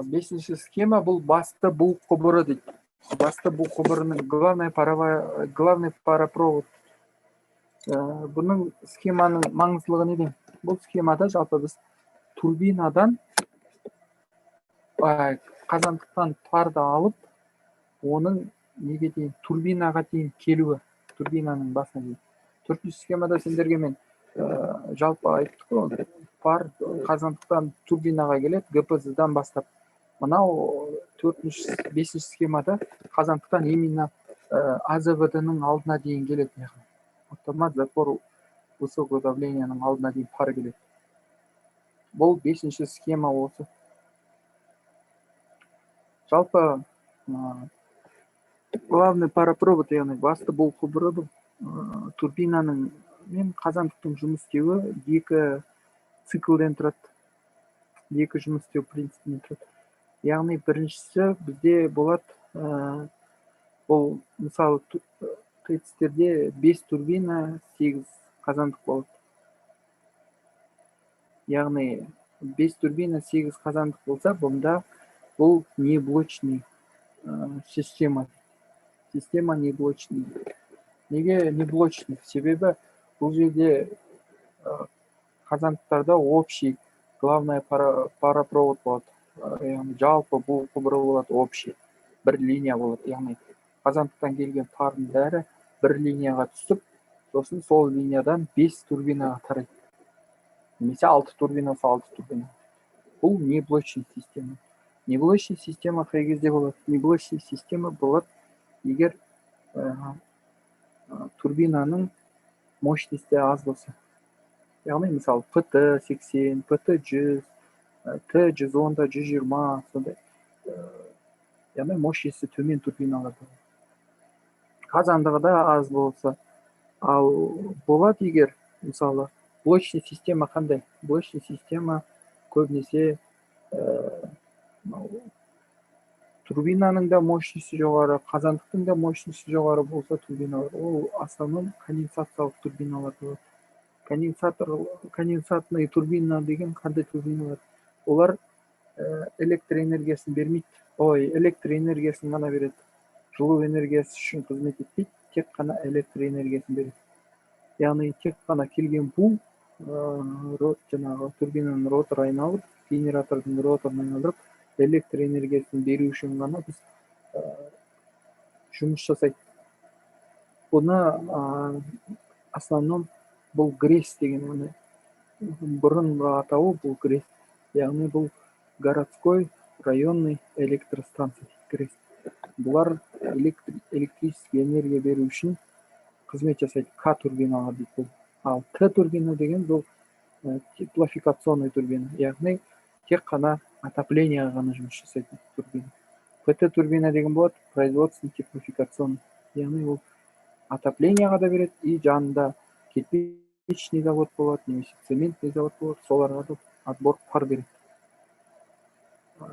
Бесінші схема бұл басты бу құбыры дейді. Басты бу құбырының главный парапровод. Бұның схеманың маңыздылығы не деймін? Бұл схемада жалпы біз турбинадан қазандықтан парды алып, оның неге дейін турбинаға дейін келуі, турбинаның басына дейін. Төртінші схемада сендерге мен жалпы айттық қой, пар қазандықтан турбинаға келеді, ГПЗ-дан бастап. Мынау бесінші схемада қазандықтан именно АЗВД-ның алдына дейін келеді. Автомат затвор высокого давленияның алдына дейін пар келеді. Бұл бесінші схема осы. Жалпы главный парапровод, яғни басты бұл құбыры бұл турбинаның мен қазандықтың жұмыс істеуі екі циклден тұрады. Екі жұмыс істеу принципінен тұрады. Яғни біріншісі бізде болады, бұл мысалы тетістерде 5 турбина, 8 қазандық болады. Яғни 5 турбина, 8 қазандық болса, бұнда бұл неблочный система. Система неблочный. Неге неблочный? Себебі бұл жерде қазандықтарда общий главный парапровод болады. Яғни жалпы бұл құбыры болады общий. Бір линия болады. Яғни қазандықтан келген пардың бәрі бір линияға түсіп, сосын сол линиядан 5 турбинаға тарайды. Немесе 6 турбина, 6 турбина. Бұл неблочный система. Неблочный система қай кезде болады? Неблочный система болады, егер турбинаның мощности аз болса. Яғни мысалы ПТ-80, ПТ-100, Т-110, 120, сондай. Яғни мощности төмен турбиналар болады. Қазандығы да аз болса. Ал болады егер, мысалы, блочный система қандай? Блочный система көбінесе турбинаның да мощности жоғары, қазандықтың да мощности жоғары болса турбиналар. Ол основном конденсациялық турбиналар болады. Конденсатный турбина деген қандай турбиналар? Олар электроэнергиясын бермейді. Электроэнергиясын ғана береді. Жылу энергиясы үшін қызмет етпейді, тек қана электроэнергиясын береді. Яғни тек қана келген бу жаңағы турбинаның роторы айналып, генератордың роторын айналдырып, электроэнергиясын беру үшін ғана біз жұмыс жасайды. Бұны основном бұл ГРЭС деген бұрынғы атауы бұл ГРЭС. Яғни бұл городской районный электростанция ГРЭС. Бұлар электрический энергия беру үшін қызмет жасайды. К турбиналар дейді. Ал Т турбина деген бұл теплофикационный турбина. Яғни тек қана отопленияға ғана жұмыс жасайды турбина. ПТ турбина деген болады, производственный теплофикационный. Яғни ол отопленияға да береді, и жанында кирпичный завод болады, немесе цементный завод болады, соларға да отбор пар береді.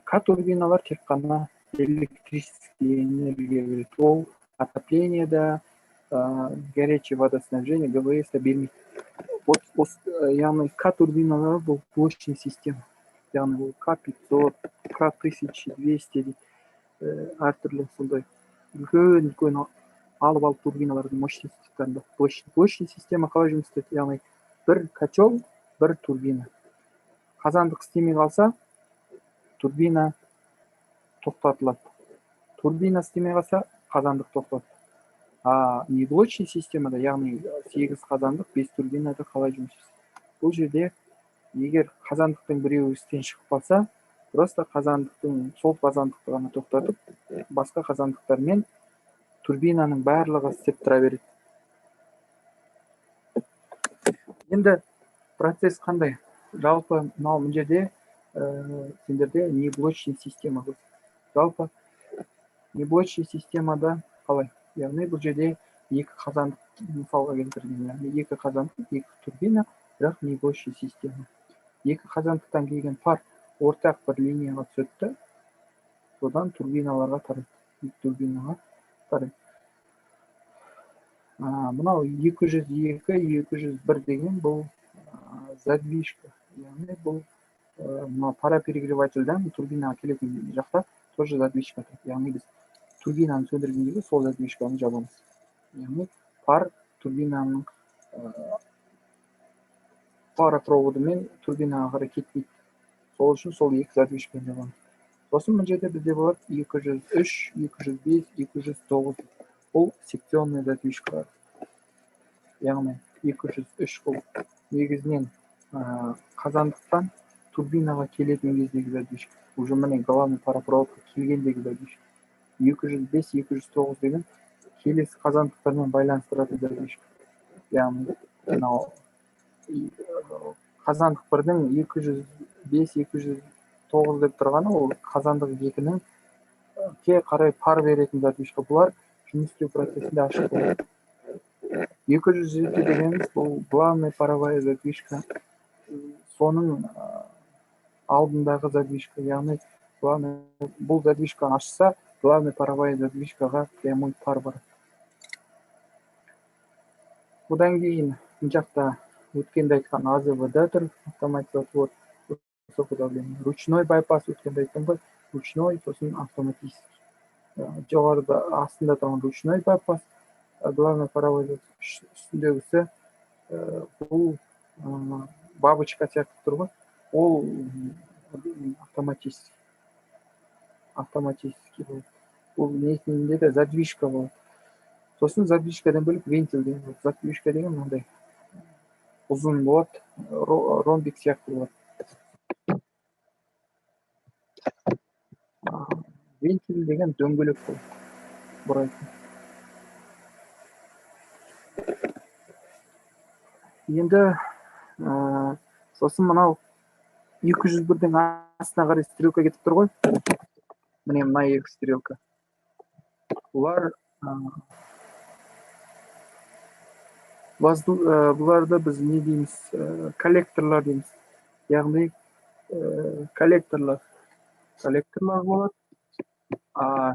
К турбиналар тек қана электрический энергия береді. Ол отопленияда, горячее водоснабжение, ГВС-та бермейді. Яғни К турбиналар бұл блочный система. Яғни ол К500, К1200 әртүрлі сондай үлкен алып турбиналардың мощностьтарында. Блочный система қалай жұмыс істейді? Яғни бір котел, бір турбина. Қазандық істемей қалса, турбина тоқтатылады. Турбина істемей қалса, қазандық тоқтатылады. Неблочный системада, яғни 8 қазандық, 5 турбинада қалай жұмыс істейді? Бұл жерде егер қазандықтың біреуі істен шығып қалса, просто сол қазандықты ғана тоқтатып, басқа қазандықтармен турбинаның барлығы істеп тұра береді. Енді процесс қандай? Жалпы мына жерде сендерде неблочный система болады. Жалпы неблочный системада қалай? Яғни бұл жерде екі қазандық мысалға келтірген. Яғни екі қазандық, екі турбина, бірақ неблочный система. Екі қазандықтан келген пар ортақ бір линияға түседі, содан турбиналарға тарайды. Турбинаға тарайды. Мынау 202, 201 деген бұл задвижка. Яғни бұл мына параперегревательдан турбинаға келетін жақта тоже задвижка тұрады. Яғни біз турбинаны сөндірген кезде сол задвижканы жабамыз. Яғни пар турбинаның паропроводымен турбинаға қарай кетпейді. Сол үшін сол екі задвижканы жабамыз. Сосын мына жерде бізде болады 203, 205, 209. Бұл секционный задвижкалар. Яғни 203 бұл негізінен қазандықтан турбинаға келетін кездегі задвижка. Уже міне главный паропроводқа келгендегі задвижка. 205, 209 деген келесі қазандықтармен байланыстыратын задвижка. Яғни мынау қазандық бірдің 205, 209 деп тұрғаны ол қазандық екінің ке қарай пар беретін задвижка. Бұлар жұмыс істеу процесінде ашық болады. 207 дегеніміз бұл главный паровая задвижка. Соның алдындағы задвижка. Яғни бұл задвижка ашса, главный паровая задвижкаға прямой пар бар. Бұдан кейін жақта өткенде айтқан АЗВД тұр, автоматизатор, высокое давление. Ручной байпас өткенде айттым ғой, ручной, сосын автоматический. Жоғарыда астында тұрған ручной байпас, главный паровой үстіндегісі бұл бабочка сияқты тұр ғой, ол автоматический. Автоматический болады. Бұл несінде де задвижка болады. Сосын задвижкадан бөліп вентиль деген болады. Задвижка деген мынандай ұзын болады, ромбик сияқты болады. Вентиль деген дөңгелек болады. Бұрайтын. Енді сосын мынау 201-дің астына қарай стрелка кетіп тұр ғой. Міне мына екі стрелка. Бұларды біз не дейміз? Коллекторлар дейміз. Яғни коллекторлар болады.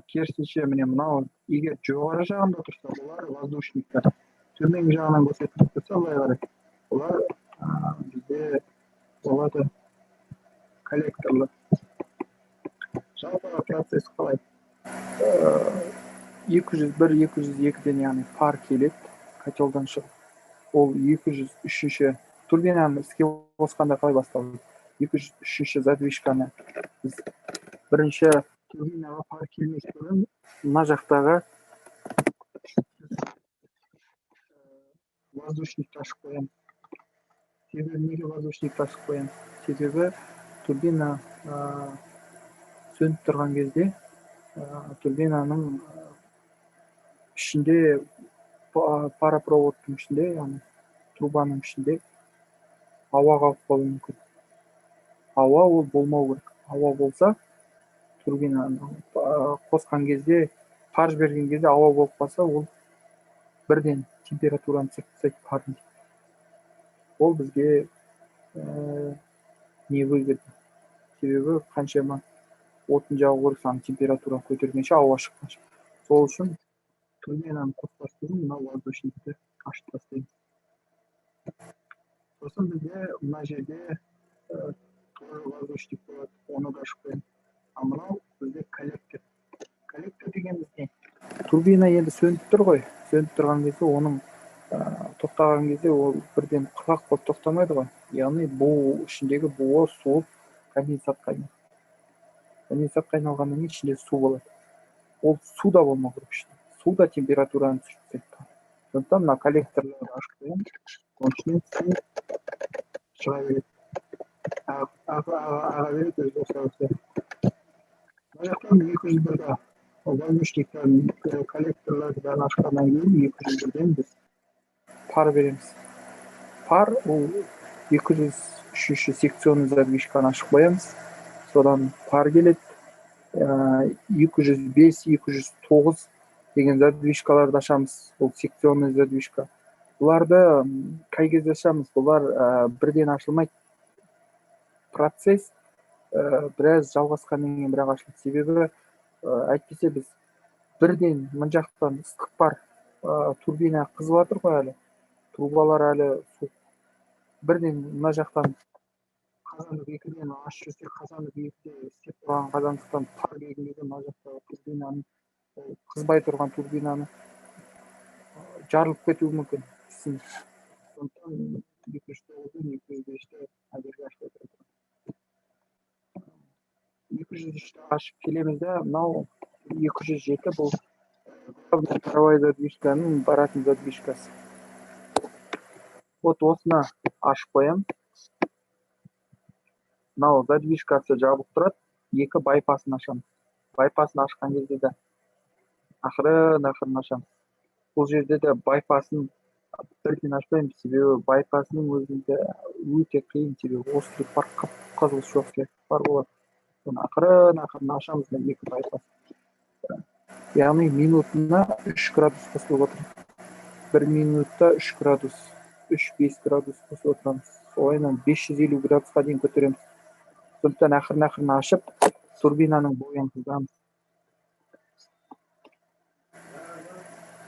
Керісінше міне мынау егер жоғары жағында тұрса, бұлар воздушниктер. Төменгі жағынан көрсетіліп тұрса, былай қарай. Бұлар бізде болады коллекторлар. Жалпы процесс қалай? 201-202-ден яғни пар келеді, котелдан шығып. Ол 203-ші турбинаны іске қосқанда қалай басталады? 203-ші задвижканы біз бірінші турбинаға пар келмес бұрын мына жақтағы воздушникті ашып қоямыз. Себебі неге воздушникті ашып қоямыз? Себебі турбина сөніп тұрған кезде турбинаның ішінде паропроводтың ішінде, яғни трубаның ішінде ауа қалып қалуы мүмкін. Ауа ол болмау керек. Ауа болса, турбинаны қосқан кезде, пар жіберген кезде ауа болып қалса, ол бірден температураны сақтайды пардың. Ол бізге не выгодно. Себебі қаншама отын жағу керек, саны температура көтергенше ауа шыққанша. Сол үшін турбинаны қоспас бұрын мына воздушникті ашып тастаймыз. Сосын бізде мына жерде воздушник болады, оны да ашып қоямыз. А мынау бізде коллектор. Коллектор дегеніміз не? Турбина енді сөніп тұр ғой. Сөніп тұрған кезде оның тоқтаған кезде ол бірден құрғақ болып тоқтамайды ғой. Яғни бу ішіндегі буы суып конденсатқа айналады. Конденсатқа айналғаннан кейін ішінде су болады. Ол су да болмау керек ішінде. Су да температураны түсіреді. Сондықтан мына коллекторларды ашып қоямыз. Оның ішінен су шыға береді. Аға береді өзі осылай. Мына жақтан 201-ді воздушниктен коллекторларды ашқаннан кейін 201-ден біз пар береміз. Пар ол 203-ші секционный задвижканы ашып қоямыз. Содан пар келеді. 205, 209 деген задвижкаларды ашамыз. Ол секционный задвижка. Бұларды қай кезде ашамыз? Бұлар бірден ашылмайды. Процесс біраз жалғасқаннан кейін бірақ ашылады. Себебі әйтпесе біз бірден мына жақтан ыстық пар турбина қызып жатыр ғой әлі. Трубалар әлі суық. Бірден мына жақтан қазандық екіден ашып жүрсек, қазандық екіде істеп тұрған қазандықтан пар келген кезде мына жақтағы турбинаны, қызбай тұрған турбинаны жарылып кетуі мүмкін. Сондықтан 209-ден 205-те әзірге ашып отырмыз. 203-ті ашып келеміз да, мынау 207 бұл паровой задвижканың баратын задвижкасы. Вот осыны ашып қоямын. Мынау задвижкасы жабық тұрады, екі байпасын ашамыз. Байпасын ашқан кезде де ақырын ашамыз. Бұл жерде де байпасын бірден ашпаймыз, себебі байпасының өзінде өте қиын, себебі острый пар, қызыл шоқсы пар болады. Оны ақырын ашамыз да екі байпас. Яғни минутына 3 градус қосылып отырмыз. 1 минутта 3 градус, 3-5 градус қосып отырамыз. Солайынан 550 градусқа дейін көтереміз. Сондықтан ақырын ашып, турбинаның бойын қыздырамыз.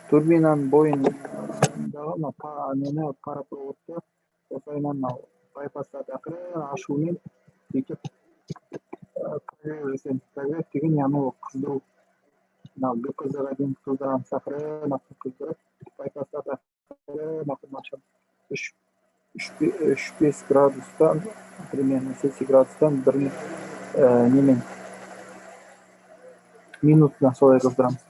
Турбинаның бойындағы парапроводты осылайынан байпастарды ақырын ашуымен сөйтіп прогрев деген яғни ол қыздыру. ГПЗ-ға дейін қыздырамыз, ақырын қыздырып, байпастарды ақырын ашамыз. 3-5 градустан, примерно 70 градустан бір минутына солай қыздырамыз.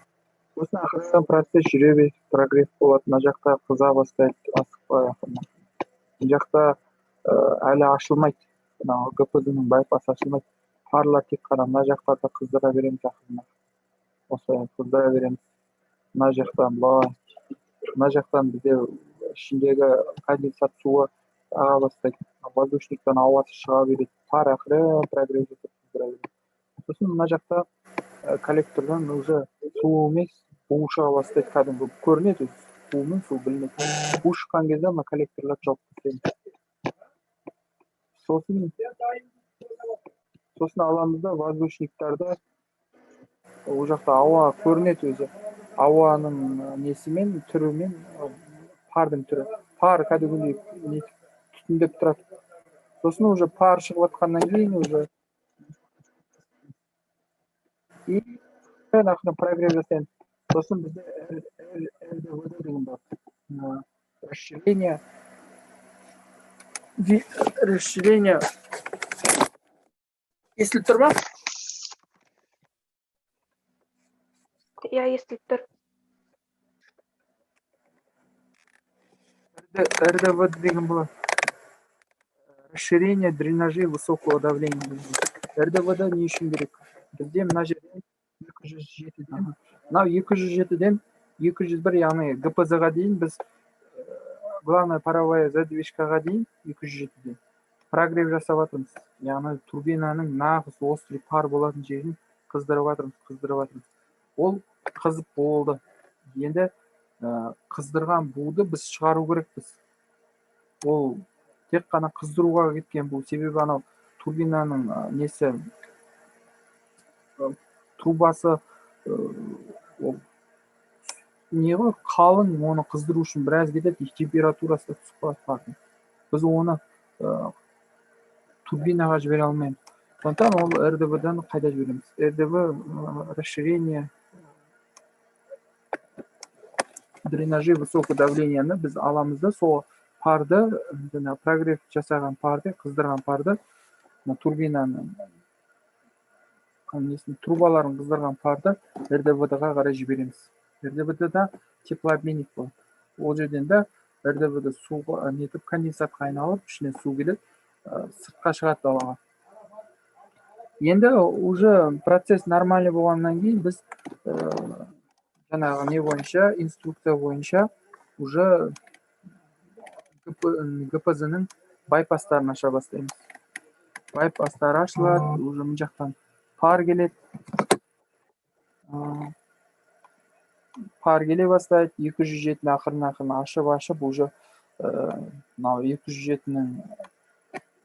Сосын ақырын процесс жүре береді, прогрев болады. Мына жақта қыза бастайды, асықпай ақырын. Мына жақта әлі ашылмайды, ГПЗ-ның байпасы ашылмайды. Парлар тек қана мына жақтарда қыздыра береміз ақырын. Осылай қыздыра береміз. Мына жақтан былай. Мына жақтан бізде ішіндегі конденсат суы аға бастайды. Воздушниктан ауасы шыға береді. Пар ақырын прогрев етіп қыздыра береді. Сосын мына жақта коллектордан уже су емес, бу шыға бастайды, кәдімгі көрінеді, су мен су білмейді. Бу шыққан кезде мына коллекторлар жауып тастаймыз. Сосын аламыз да воздушниктарды, ол жақта ауа көрінеді өзі. Ауаның несімен, түрімен, пардың түрі. Пар кәдімгідей түтіндеп тұрады. Сосын уже пар шығып жатқаннан кейін уже ақырын прогрев жасаймыз. Сосын бізде РДВД деген бар. Расширение. Естіліп тұр ма? Я естіліп тұр. РДВД деген болады. Расширение дренажей высокого давления. РДВД не үшін керек? Бізде мына жерден 207-ден, мынау 207-ден 201, яғни ГПЗ-ға дейін біз главная паровая задвижкаға дейін 207-ден прогрев жасап жатырмыз. Яғни турбинаның нағыз острый пар болатын жерін қыздырып жатырмыз. Ол қызып болды. Енді қыздырған буды біз шығару керекпіз. Ол тек қана қыздыруға кеткен бу. Себебі анау турбинаның несі, трубасы не ғой, қалың, оны қыздыру үшін біраз кетеді, температурасы түсіп қалады. Біз оны турбинаға жібере алмаймыз. Сондықтан ол РДВ-дан қайда жібереміз? РДВ расширение дренажей высокого давленияны біз аламыз да, сол парды, прогрев жасаған парды, қыздырған парды, турбинаның трубаларын қыздырған парды РДВ-ға қарай жібереміз. РДВ-да теплообменник болады. Ол жерден де РДВ-да суға нетіп, конденсатқа айналып, ішіне су келеді, сыртқа шығады далаға. Енді уже процесс нормальный болғаннан кейін біз жаңағы не бойынша, инструкция бойынша уже ГПЗ-ның байпастарын аша бастаймыз. Байпастар ашылады, уже мына жақтан пар келеді. Пар келе бастайды. 207-ні ақырын ашып, уже 207-нің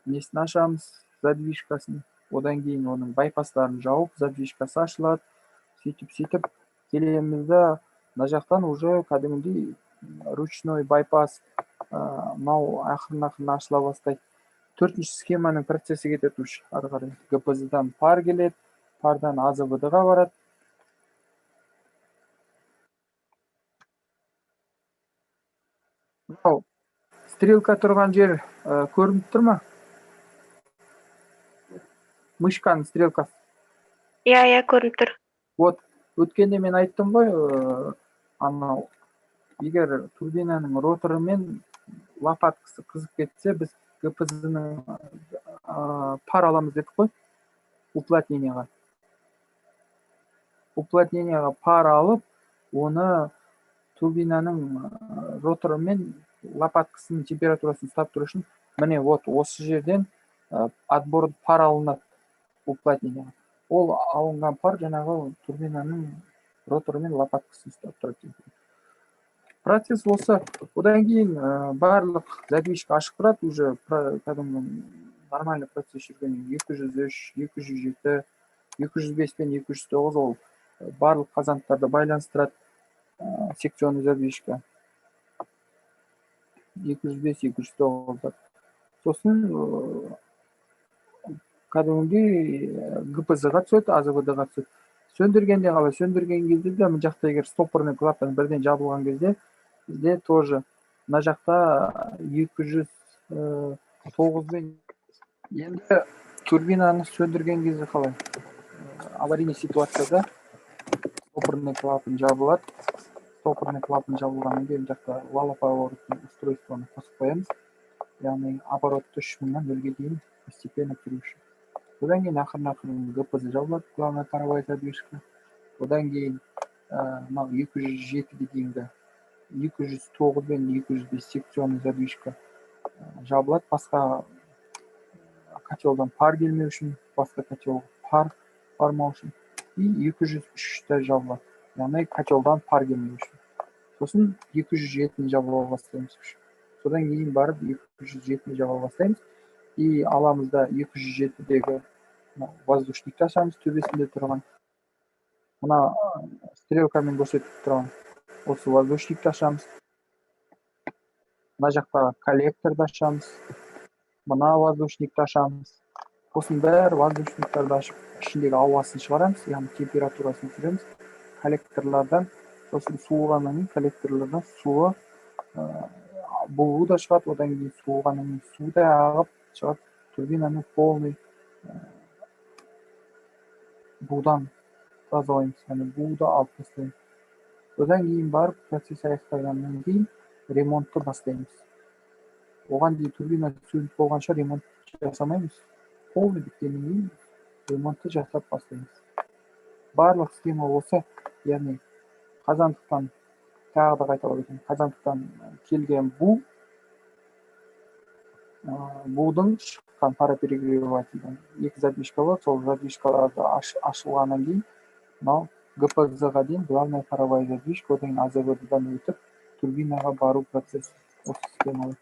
несін ашамыз, задвижкасын. Одан кейін оның байпастарын жауып, задвижкасы ашылады. Сөйтіп келеміз да, мына жақтан уже кәдімгідей ручной байпас ақырын ашыла бастайды. Төртінші схеманың процесі кетеді уж ары қарай. ГПЗ-дан пар келеді, пардан АЗВД-ға барады. Мынау стрелка тұрған жер көрініп тұр ма? Мышканың стрелкасы. Иә, көрініп тұр. Вот, өткенде мен айттым ғой, анау егер турбинаның роторы мен лопаткасы қызып кетсе, біз ГПЗ-ның пар аламыз дедік қой, уплотненияға. Уплотненияға пар алып, оны турбинаның роторы мен лопаткасының температурасын ұстап тұру үшін, міне вот осы жерден отбор пар алынады уплотненияға. Ол алынған пар жаңағы турбинаның роторы мен лопаткасын ұстап тұрады. Процесс осы. Одан кейін барлық задвижка ашық тұрады, уже кәдімгі нормальный процесс жүрген 203, 207, 205 пен 209 ол барлық қазандықтарды байланыстырады секционный задвижка. 205, 209. Сосын кәдімгідей ГПЗ-ға түседі, АЗВД-ға түседі. Сөндіргенде қалай? Сөндірген кезде де мына жақта егер стопорный клапан бірден жабылған кезде бізде тоже мына жақта 209 бен енді турбинаны сөндірген кезде қалай? Аварийный ситуацияда стопорный клапан жабылады. Стопорный клапан жабылғаннан кейін мына жақта валоповоротный устройствоны қосып қоямыз. Яғни оборотты 3000-нан 0-ге дейін постепенно кіру үшін. Одан кейін ақырын ГПЗ жабылады, главная паровая задвижка. Одан кейін 207-ге дейінгі 209 бен 205 секционный задвижка жабылады. Басқа котелдан пар келмеу үшін, басқа котел пар бармау үшін. И 203-те жабылады. Яғни котелдан пар келмеу үшін. Сосын 207-ні жаба бастаймыз. Содан кейін барып 207-ні жаба бастаймыз. И аламыз да 207-дегі воздушник ашамыз, төбесінде тұрған. Мына стрелкамен көрсетіп тұрған осы воздушникті ашамыз. Мына жақта коллекторды ашамыз. Мына воздушникті ашамыз. Сосын бәрі воздушниктарды ашып, ішіндегі ауасын шығарамыз, яғни температурасын түсіреміз. Коллекторлардан, сосын суығаннан кейін коллекторлардан суы буы да шығады, одан кейін суығаннан кейін су да ағып шығады. Турбинаны полный будан тазалаймыз, яғни буды алып тастаймыз. Одан кейін барып процесс аяқталғаннан кейін ремонтты бастаймыз. Оған дейін турбина сөніп болғанша ремонт жасамаймыз. Полный біткеннен кейін ремонтты жасап бастаймыз. Барлық схема осы, яғни қазандықтан, тағы да қайталап өтейін, қазандықтан келген будың шыққан пароперегревательден 2 задвижка болады, сол задвижкаларды ашылғаннан кейін мынау ГПЗ-ға дейін главная паровая задвижка, одан кейін АЗВД-дан өтіп турбинаға бару процесс осы схемалы.